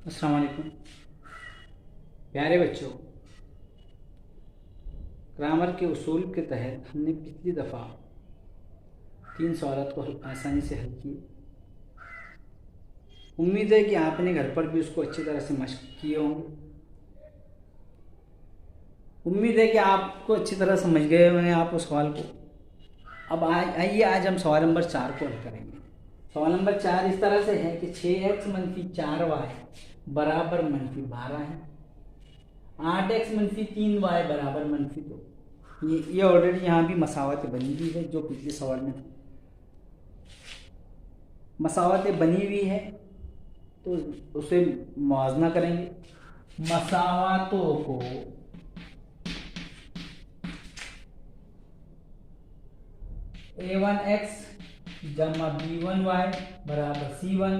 अस्सलाम वालेकुम प्यारे बच्चों। ग्रामर के उसूल के तहत हमने पिछली दफ़ा 3 सवालों को आसानी से हल किए। उम्मीद है कि आपने घर पर भी उसको अच्छी तरह से मशक किए होंगे। उम्मीद है कि आपको अच्छी तरह समझ गए होंगे आप उस सवाल को। अब आइए आज हम सवाल नंबर 4 को हल करेंगे। सवाल नंबर 4 इस तरह से है कि 6x - 4y बराबर -12 है। 8x - 3y बराबर -2। ये ऑलरेडी यहाँ भी मसावतें बनी हुई है, जो पिछले सवाल में मसावतें बनी हुई है तो उसे मुआवजा करेंगे। मसावतों को a1x जमा b1y बराबर c1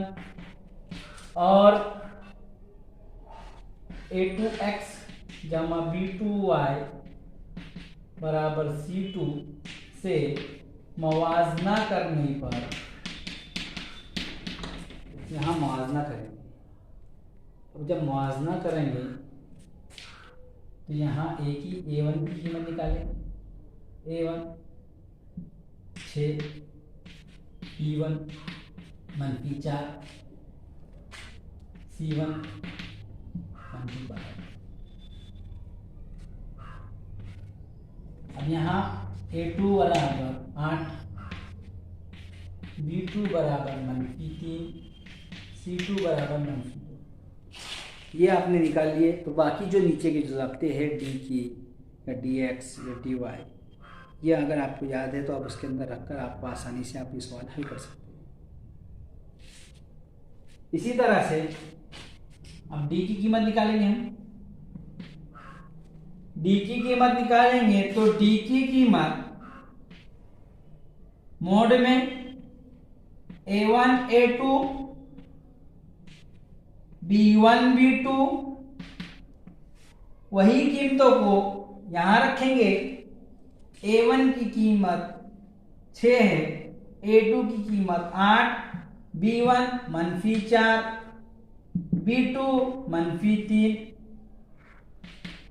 और a2x जमा b2y बराबर c2 से मुआवजा करने पर यहाँ मुआवजा करेंगे। अब जब मुआवजा करेंगे तो यहाँ a की a1 की कीमत निकालेंगे। a1 6, b1 -4, c1 -12। अब यहाँ a2 बराबर 8, b2 बराबर -3, c2 बराबर -2। ये आपने निकाल लिए। तो बाकी जो नीचे के जो ज़ाब्ते हैं डी की या dx या dy, ये अगर आपको याद है तो आप उसके अंदर रखकर आप आसानी से आप ये सवाल हल कर सकते हैं। इसी तरह से अब डी की कीमत निकालेंगे। हम डी की कीमत निकालेंगे तो डी की कीमत मोड में a1 a2 b1 b2 वही कीमतों को यहां रखेंगे। a1 की कीमत 6 है, a2 की कीमत 8, b1 -4, b2 -3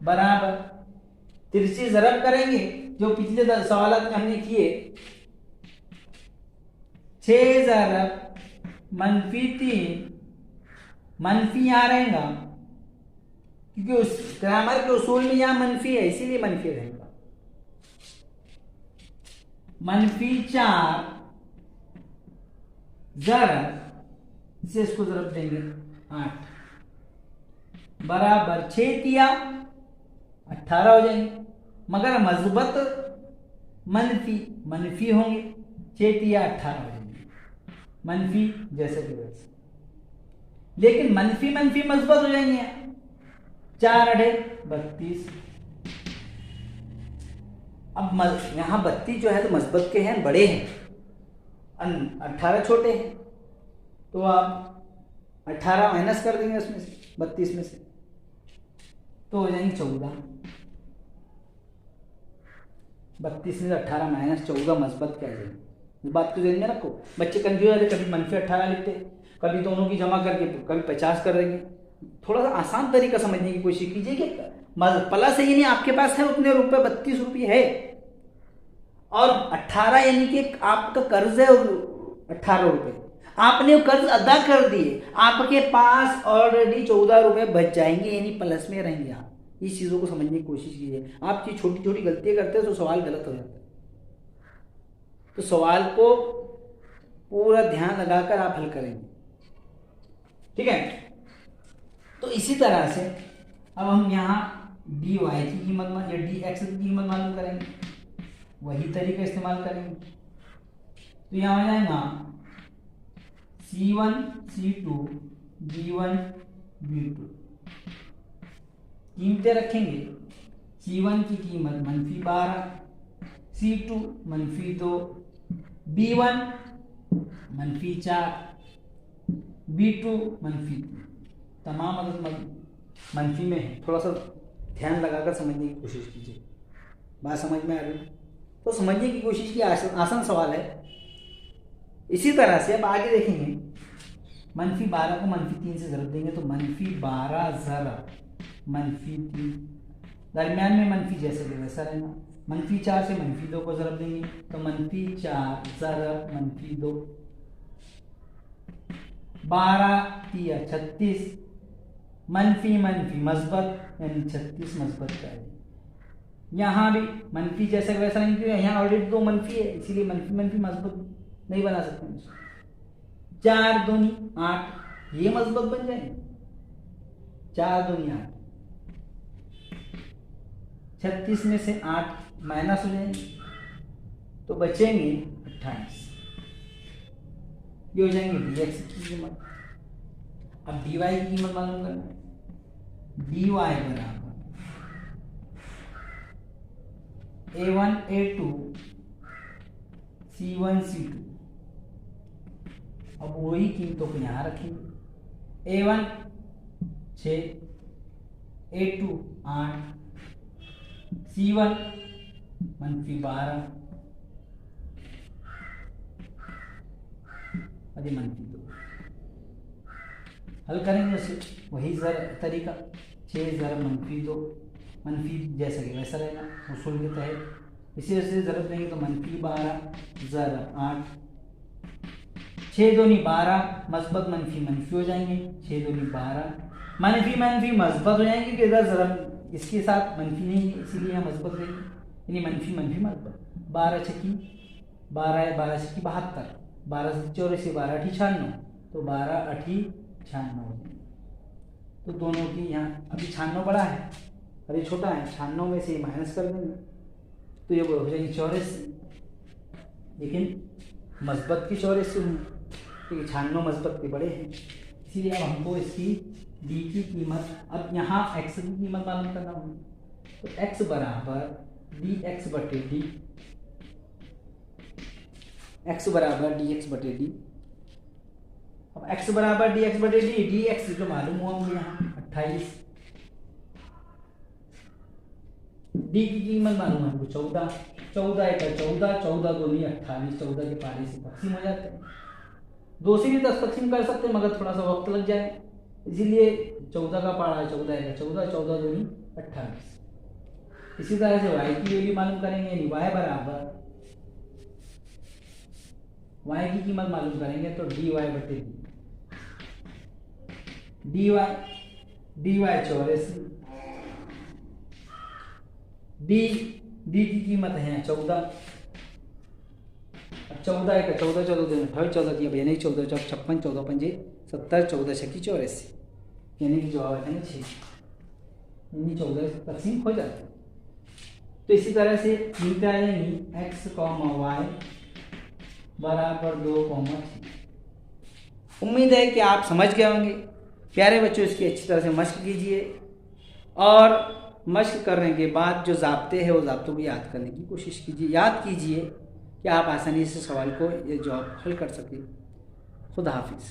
बराबर तिरछी ज़रब करेंगे जो पिछले सवाल में हमने किए। 6 ज़रब -3 मनफी यहाँ रहेगा क्योंकि उस ग्रामर के उसूल में यहाँ मनफी है, इसीलिए मनफी रहेगा। -4 ज़रब इसे इसको ज़रब देंगे 8 बराबर 6 दिया 18 हो जाएंगे, मगर मज़बत मनफी होंगे। 6 दिया 18 हो जाएंगे, मनफी जैसे कि वैसे, लेकिन मनफी मज़बत हो जाएंगे। 4 अढ़े 32। अब यहाँ 32 जो है तो मज़बत के हैं, बड़े हैं, 18 छोटे हैं, तो आप 18 माइनस कर देंगे उसमें से, 32 में से, तो हो जाएंगे 14। 32 में से 18 माइनस 14 मज़बत क्या है, इस बात को ध्यान में रखो। बच्चे कंफ्यूज होते, कभी -18 लिखते, कभी दोनों की जमा करके कभी 50 कर देंगे। थोड़ा सा आसान तरीका समझने की कोशिश कीजिए कि प्लस है यानी आपके पास है उतने रुपए, 32 रुपये है, और 18 यानी कि आपका कर्ज है 18 रुपये, आपने वो कर्ज अदा कर दिए, आपके पास ऑलरेडी 14 रुपये बच जाएंगे, यानी प्लस में रहेंगे। आप इस चीज़ों को समझने की कोशिश कीजिए। आप ये छोटी छोटी गलतियां करते हैं तो सवाल गलत हो जाता है। तो सवाल को पूरा ध्यान लगाकर आप हल करेंगे, ठीक है। तो इसी तरह से अब हम यहाँ dy की कीमत या dx की कीमत मालूम करेंगे, वही तरीका इस्तेमाल करेंगे। तो यहाँ हो जाएगा c1 c2 b1 b2, कीमतें रखेंगे। c1 की कीमत -12, c2 -2, b1 -4, b2 -3, तमाम अगर मनफी में है, थोड़ा सा ध्यान लगाकर समझने की कोशिश कीजिए। बात समझ में आ रही है तो समझने की कोशिश की, आसान सवाल है। इसी तरह से अब आगे देखेंगे -12 को -3 से ज़रब देंगे तो -12 ज़रब -3, दरमियान में मनफी जैसे भी वैसा रहेगा। -4 से -2 को ज़रब देंगे तो -4 ज़रब -2, 12 3 36, मनफी मनफी मस्बत यानी 36 मस्बत का है। यहाँ भी मनफी जैसा वैसा नहीं, क्योंकि यहाँ ऑलरेडी 2 मनफी है, इसीलिए मनफी मनफी मस्बत नहीं बना सकते हैं। 4 दूनी 8, ये मस्बत बन जाएंगे। 4 दूनी 8, 36 में से 8 माइनस हो जाएंगे तो बचेंगे 28। ये हो जाएंगे dx की कीमत। अब dy की कीमत मालूम करना है। dy बराबर a1 a2 c1 c2। अब वही कीमतों को यहाँ रखेंगे। a1 6, a2 8, c1 -12 और ये -2। हल करेंगे उसे वही तरीका, 6 ज़रब -2, मनफी जैसा कि वैसा रहेगा उसूल के तहत। इसी वजह से ज़रब देंगे तो -12 ज़रब 8, 6 दूनी 12, मस्बत मनफी मनफी हो जाएंगे। 6 दूनी 12, मनफी मनफी मस्बत हो जाएंगे क्योंकि इधर ज़रब इसके साथ मनफी नहीं है, इसीलिए यहाँ मस्बत लेंगे, यानी मनफी मनफी मस्बत। 12 छक्की 12 है, 12 छक्की 72, 12 से 84, 12 8 96, तो 12 8 96 हो जाएंगे। तो दोनों की यहाँ अभी 96 बड़ा है और ये छोटा है, 96 में से माइनस कर देंगे तो ये हो जाएगी 84, लेकिन मस्बत की 84 होंगी क्योंकि 96 मस्बत के बड़े हैं, इसीलिए अब हमको इसकी d की कीमत, अब यहाँ x की कीमत मालूम करना होगी। तो x बराबर dx बटे d, x बराबर dx बटे d। अब x बराबर dx बटे d, dx जो मालूम हुआ मुझे यहाँ 28, d की कीमत मालूम है हमको 14, 14 1 14, 14 दूनी 28, 14 के पारे से तकसीम हो जाते हैं। 2 से भी 10 तकसीम कर सकते हैं मगर थोड़ा सा वक्त लग जाए, इसीलिए 14 का पारा 14 1 14, 14 दूनी 28। इसी तरह से y की वैल्यू मालूम करेंगे, यानी y बराबर, y की कीमत मालूम करेंगे तो dy बटे dy, dy 84, d की कीमत है 14, 14 1 14, 14 दिन 28, 14 की यानी 14 56, 14 पंजे 70, 14 छक्की 84, यानी कि जवाब है 6, यानी 14 तकसीम हो जाता है। तो इसी तरह से कीमतें आ जाएंगी x, y बराबर 2, 3। उम्मीद है कि आप समझ गए होंगे। प्यारे बच्चों, इसकी अच्छी तरह से मश्क कीजिए और मश्क करने के बाद जो ज़ाब्ते हैं वो ज़ाब्तों को याद करने की कोशिश कीजिए। याद कीजिए कि आप आसानी से सवाल को ये जवाब हल कर सकें। खुदा हाफिज़।